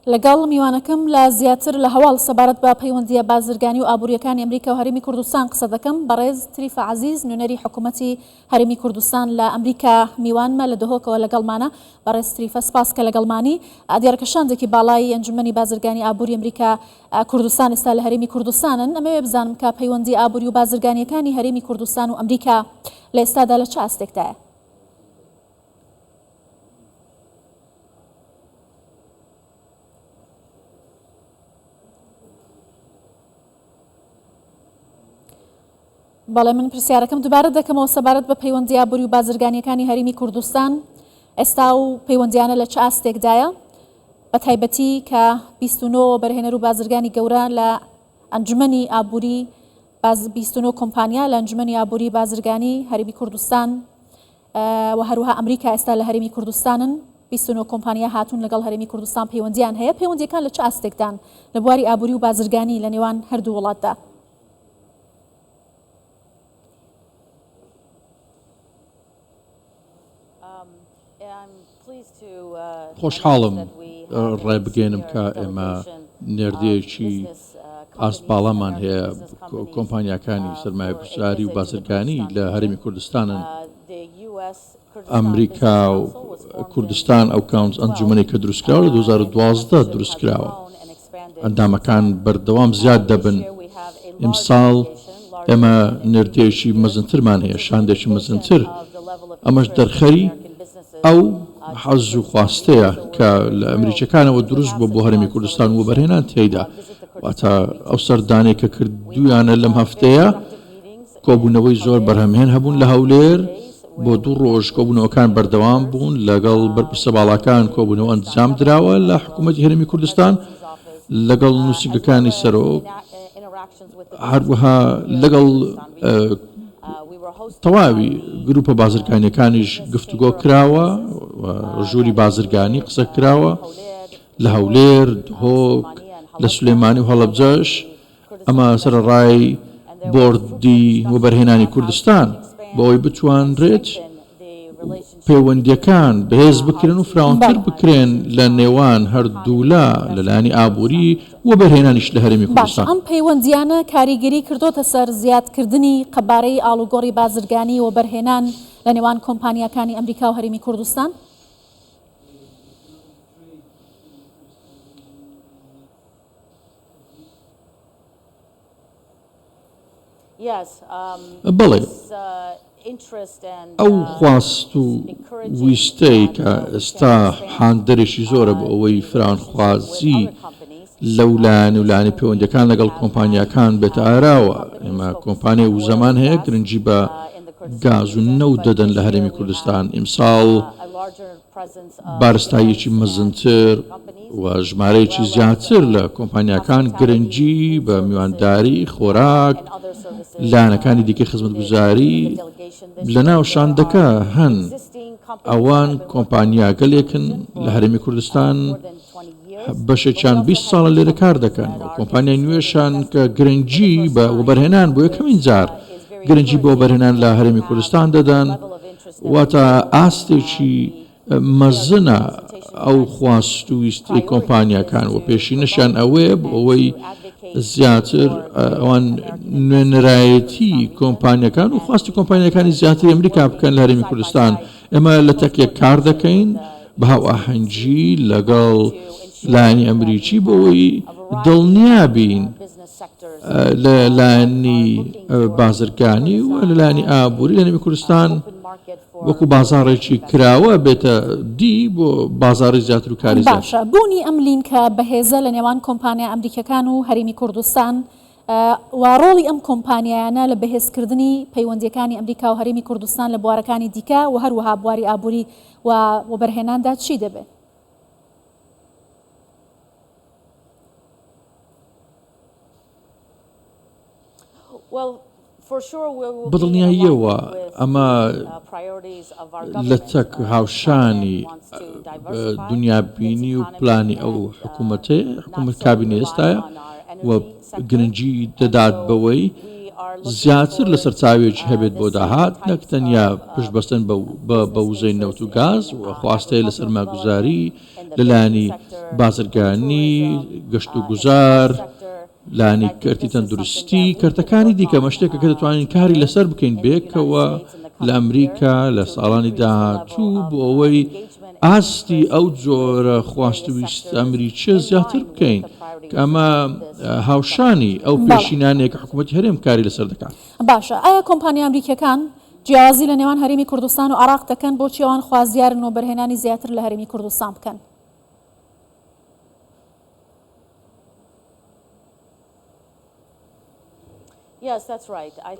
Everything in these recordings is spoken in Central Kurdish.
لەگەڵ میوانەکەم لە زیاتر لە هەواڵ سەبارەت بە پەیوەندیە بازرگانی و ئابوووریەکانی ئەمریکا و هەرێمی کوردستان قسە دەکەم. بەڕێز تریفە عەزیز، نوێنەری حکوومەتی هەرێمی کوردستان لە ئەمریکا میوانمە لە دهۆکەوە لەگەڵمانە. بەڕێز تریفە سپاس کە لەگەڵمانی. دیارەکەشاندێکی باڵای ئەنجومەنی بازرگانی ئابووری ئەمریکا کوردستان ئێستا لە هەرێمی کوردستانن. ئەمەوێ بزانم کە پەیوەندی ئابووری و بازرگانیەکانی هەرێمی کوردستان و ئەمریکا لە ئێستادا لە چ ئاستێکدایە؟ بەڵێ من پرسیارەکەم دووبارە دەکەمەوە سەبارەت بە پەیوەندی ئابووری و بازرگانیەکانی هەرێمی کوردستان ئێستا و پەیوەندیانە لە چ ئاستێکدایە، بە تایبەتی کە 29 بەرهێنەر و بازرگانی گەورە لە ئەنجومەنی ئابووری 29 کۆمپانیا لە ئەنجومەنی ئابووری بازرگانی هەرێمی کوردستان و هەروها ئەمریکا ئێستا لە هەرێمی کوردستانن. 29 کۆمپانیا هاتوون لەگەڵ هەرێمی کوردستان پەیوەندیان هەیە. پەیوەندیەکان لە چ ئاستێکدان لە بواری ئابووری و بازرگانی لە نێوان هەردوو وڵاتدا؟ خۆشحاڵم ڕێبگەێنم کە ئێمە نێردەیەکی ئاستپاڵەمان هەیە کۆمپانیاکانی سەرمایە گوزاری و بازرگانی لە هەرێمی کوردستانن. ئەمریکا و کوردستان ئەو کاونس ئەنجومەنی کە دروستکراوە لە 2012 دروستکراوە. ئەندامەکان بەردەوام زیاد دەبن. ئیمساڵ ئێمە نێردەیەکی مەزنترمان هەیە، شاندێکی مەزنتر. ئەمەش دەرخەری ئەو حەز و خواستەیە کە لە ئەمریکیەکانەوە دروست بۆ هەرێمی کوردستان و بەرهێنان تێیدا. واتە ئەو سەردانێک کە کردویانە لەم هەفتەیە کۆبوونەوەی زۆر بەرهەمهێن هەبوون لە هەولێر. بۆ 2 ڕۆژ کۆبوونەوەکان بەردەوام بوون، لەگەڵ بەرپرسە باڵاکان کۆبوونەوە ئەنجام درراوە لە حکوومەتی هەرێمی کوردستان، لەگەڵ نووسنگەکانی سەرۆک، هەروەها لەگەڵ تەواوی گروپە بازرگانیەکانیش گفتوگۆ کراوە، ژووری بازرگانی قسە کراوە لە هەولێر، دهۆک، لە سولێمانی و هەڵەبجەش. ئەمە سەرەڕای بۆردی وەبەرهێنانی کوردستان بەوەی بتوانرێت پەیوەندیەکان بەهێز بکرێن و فراوانتر بکرێن لە نێوان هەردوولا لەلایەنی ئابووری و بەرهێنانیش لە هەرێمی کوردستان. ئەم پەیوەندیانە کاریگەری کردوتە سەر زیادکردنی قەبارەی ئاڵوگۆڕی بازرگانی و بەرهێنان لە نێوان کۆمپانیاکانی ئەمریکا و هەرێمی کوردستان؟ بەڵێ، ئەو خواست و ویستەی کە ئێستا حاندەرێکی زۆرە بۆ ئەوەی فراوانخوازی لەولایەن و لایەنی پەیوەندیەکان لەگەڵ کۆمپانیاکان بێتە ئاراوە. ئێمە کۆمپانیای و زەمان هەیە گرنگی بە گاز و نەوت دەدەن لە هەرێمی کوردستان. ئیمساڵ بارستاییەکی مەزنتر و ژمارەیەکی زیاتر لە کۆمپانیاکان گرنگی بە میوانداری، خۆراک، لایەنەکانی دیکەی خزمەتگوزاری لە ناو شاندەکە هەن. ئەوان کۆمپانیا گەلێکن لە هەرێمی کوردستان بەشێکیان 20 ساڵە لێرە کار دەکەن. کۆمپانیای نوێشان کە گرنگی بە وەبەرهێنان بۆ یەکەمین جار گرنگی بۆ وەبەرهێنان لە هەرێمی کوردستان دەدەن. واتە ئاستێکی مەزنە ئەو خواست و ویستی کۆمپانیاکان و پێشینەشان ئەوەیە بۆ ئەوەی زیاتر ئەوان نوێنەرایەتی کۆمپانیەکان و خواستی کۆمپانیەکانی زیاتر ئەمریکا بکەن لە هەرێمی کوردستان. ئێمە لە تەکێک کار دەکەین بە هاوئاهەنگی لەگەڵ لایەنی ئەمریکی بۆ ئەوەی دڵنیابین لە لایەنی بازرگانی و لە لایەنی ئابووری لە هەرێمی کوردستان وەکو بازاڕێکی کراوە بێتە دی بۆ بازاڕی زیاتر و کاری زیاتر. باشە، بوونی ئەم لینکە بەهێزە لە نێوان کۆمپانیا ئەمریکەکان و هەرێمی کوردستان و ڕۆڵی ئەم کۆمپانیایانە لە بەهێزکردنی پەیوەندیەکانی ئەمریکا و هەرێمی کوردستان لە بوارەکانی دیکە و هەروەها بواری ئابووری و وەبەرهێناندا چی دەبێت؟ بەدڵنیاییەوە ئەمە لە تەک هاوشانی دنیابینی و پلانی ئەو حکوومەت کابینە ئێستاە و گرنگی دەدات بەوەی زیاتر لەسەر چاوێکی هەبێت بۆ داهات نەک تەنیا پشت بەستن بە وزەی نەوت و گاز و خواستەیە لە سەرماگوزاری لەلایەنی بازرگانی گەشت و گوزار لانی کەرتی تەندروستی کەرتەکانی دیکە مەشتێکە کە دەتوانین کاری لەسەر بکەین بێکەوە لە ئەمریکا لە ساڵانی داهاتوو بۆ ئەوەی ئاستی ئەو جۆرە خواستویست ئەمریکیە زیاتر بکەین کە ئەمە هاوشانی ئەو پێشینانێک حکوومەتی هەرێم کاری لەسەر دەکات. باشە ئایا کۆمپانیا ئەمریکیەکان جیاوازی لە نێوان هەرێمی کوردستان و عێراق دەکەن بۆچی ئەوان خوازیارن و بەرهێنانی زیاتر لە هەرێمی کوردستان بکەن؟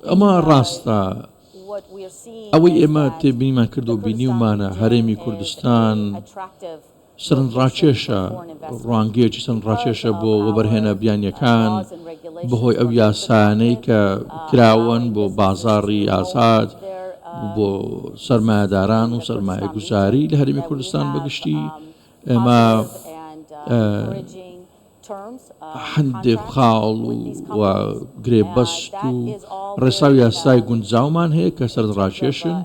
ئەمە ڕاستە. ئەوەی ئێمە تێبینیمان کردو بینیومانە هەرێمی کوردستان سەرنجڕاکێشە ڕوانگەیەکی سەرنجڕاکێشە بۆ وەبەرهێنە بیانیەکان بەهۆی ئەو یاسانەی کە کراون بۆ بازاڕی ئازاد بۆ سەرمایهداران و سەرمایە گوزاری لە هەرێمی کوردستان بەگشتی ئێمە هەندێک خاڵ و گرێبەست و ڕێساو یاسای گونجاومان هەیە کە سەرنجڕاکێشن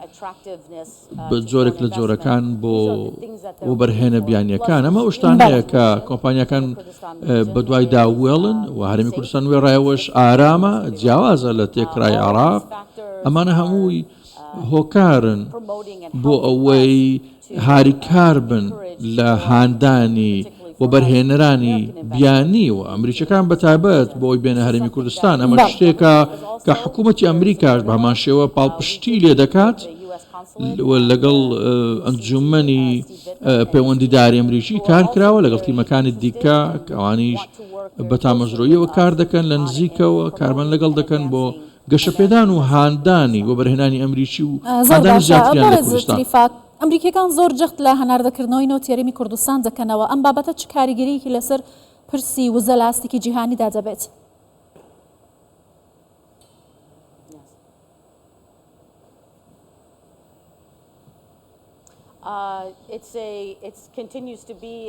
جۆرێک لە جۆرەکان بۆ وەبەرهێنە بیانیەکان ئەمە شتانەیە کە کۆمپانیەکان بە دوای داوێڵن و هەرێمی کوردستان وێ ڕایەوەش ئارامە جیاوازە لە تێکرای عێراق ئەمانە هەمووی هۆکارن بۆ ئەوەی هاریکار بن لە هاندانی وەبەرهێنەرانی بیانی و ئەمریکیەکان بەتایبەت بۆ ئەوی بێنە هەرێمی کوردستان ئەمە شتێکە کە حکوومەتی ئەمریکاش بە هەمان شێوە پاڵپشتی لێ دەکات لەگەڵ ئەنجومەنی پەیوەندیداری ئەمریکی کار کراوە لەگەڵ تیمەکانی دیکە کە ئەوانیش بە تامەزرۆییەوە کار دەکەن لە نزیکەوە کارمەند لەگەڵ دەکەن بۆ گەشەپێدان و هاندانی وەبەرهێنانی ئەمریکی و هاندانی زیاتریان لە کوردستان. ئەمریکیەکان زۆر جەخت لە هەناردەکردنەوەی نەوت هەرێمی کوردستان دەکەنەوە ئەم بابەتە چ کاریگەریەکی لەسەر پرسی وزە لاستیکی جیهانیدا دەبێت؟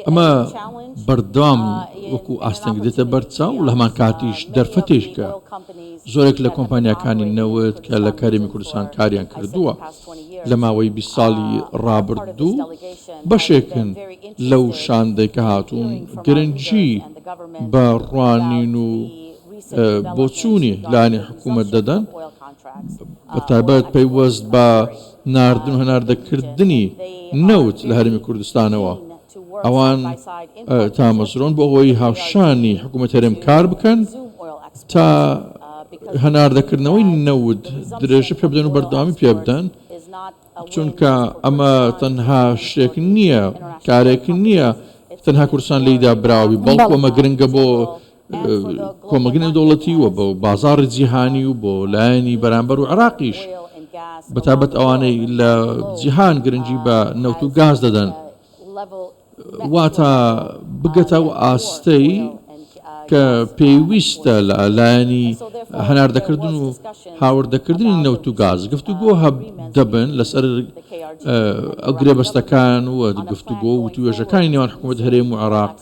ئەمە بەردەوام وەکو ئاستەنگ دێتە بەرچاو و لە هەمان کاتیش دەرفەتێشکە زۆرێک لە کۆمپانیەکانی نەوت کە لە هەرێمی کوردستان کاریان کردووە لە ماوەی 20 ساڵی ڕابردوو بەشێکن لەو شاندەی کە هاتوون گرنگی بە ڕوانین و بۆچوونی لانی حکوومەت دەدەن بەتایبەت پەیوەست بە ناردن و هەناردەکردنی نەوت لە هەرێمی کوردستانەوە ئەوان تامەزرۆن بۆ ئەوەی هاوشانی حکوومەت هەرێم کار بکەن تا هەناردەکردنەوەی نەوت درێژە پێ بدەن و بەردەوامی پێ بدەن چونکە ئەمە تەنها شتێک نییە کارێک نییە تەنها کوردستان لێیدا براوی بەڵکو ئەمە گرنگە بۆ کۆمەلگەی دەوڵەتی و بۆ بازاڕی جیهانی و بۆ لایەنی بەرامبەر و عێراقیش بەتابەت ئەوانەی لە جیهان گرنگی بە نەوت و گاز دەدەن واتە بگەتە و ئاستەی کە پێویستە لە لایەنی هەناردەکردن و هاوردەکردنی نەوت و گاز گفتوگۆ دەبن لەسەر ئەو گرێبەستەکان و گفتوگۆ و توێژەکانی نێوان حکوومەت هەرێم و عێراق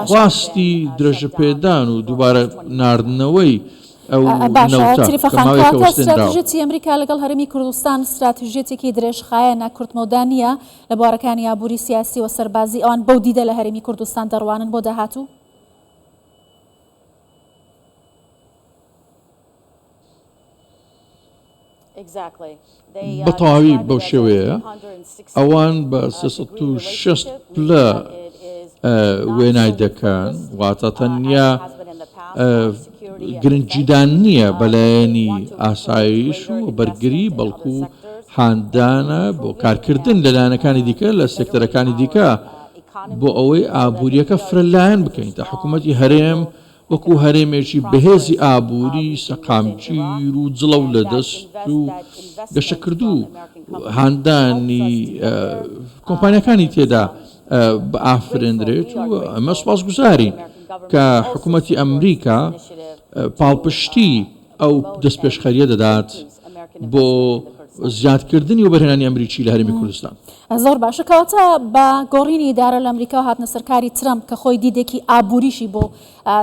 خواستی درێژە پێدان و دووبارە ناردنەوەی استراتژێتی ئەمریکا لەگەڵ هەرێمی کوردستان استراتژێتێکی درێژخایەنە کورتمەدانیە لە بوارەکانی ئابووری سیاسی و سەربازی ئەوان بەو دیدە لە هەرێمی کوردستان دەڕوانن بۆ داهاتوو؟ بەتەواوی بەو شێوەیە ئەوان بە 360 پلە وێنای دەکەن واتە تەنیا گرنگجیدان نییە بەلایەنی ئاسایش و بەرگری بەڵکو هاندانە بۆ کارکردن لەلایەنەکانی دیکە لە سێکتەرەکانی دیکە بۆ ئەوەی ئابووریەکە فرەلایەن بکەین تا حکوومەتی هەرێم وەکو هەرێمێکی بەهێزی ئابووری سەقامگیر و جڵە و لەدەست و گەشەکردو هاندانی کۆمپانیەکانی تێدا بە ئافرێنرێت و ئەمە سوپاسگوزارین کە حکوومەتی ئەمریکا پاڵپشتی ئەو دەستپێشخەریە دەدات بۆ زیادکردنی و بەرهێنانی ئەمریکی لە هەرێمی کوردستان. زۆر باشە کەواتە بە گۆڕینی ئیدارە لە ئەمریکا هاتنە سەرکاری ترەمپ کە خۆی دیدێکی ئابووریشی بۆ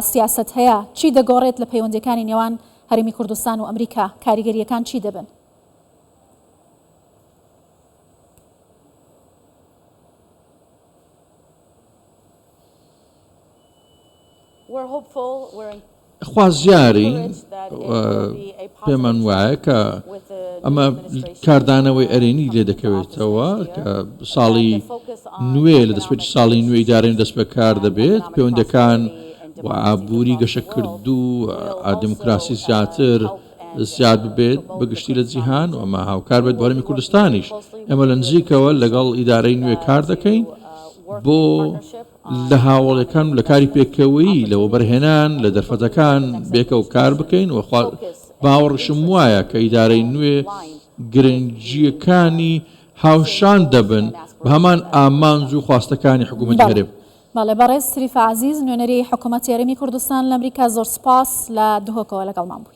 سیاست هەیە چی دەگۆڕێت لە پەیوەندیەکانی نێوان هەرێمی کوردستان و ئەمریکا کاریگەریەکان چی دەبن؟ خوازیارین پێمان وایە کە ئەمە کاردانەوەی ئەرێنی لێ دەکەوێتەوە کە ساڵی نوێ لە دەستپێکی ساڵی نوێی دارێن دەست بە کار دەبێت پەیوەندەکان و ئابووری گەشەکردوو دموکراسی زیاتر زیاد ببێت بەگشتی لە جیهان و ئەمە هاوکار بێت بۆ هەرێمی کوردستانیش ئێمە لە نزیکەوە لەگەڵ ئیدارەی نوێ کار دەکەین بۆ لە هاوڵەکان لە کاری پێکەوەی لەوە بەرهێنان لە دەرفەتەکان بێکە و کار بکەین و باوەڕشم وایە کە ئیدارەی نوێ گرنگیەکانی هاوشان دەبن بە هەمان ئامانج و خواستەکانی حکوومەتی هەرێم. بەڵێ بەڕێز سریف عەزیز نوێنەری حکوومەتی هەرێمی کوردستان لە ئەمریکا زۆر سپاس لە دهۆکەوە لەگەڵمان بوویت.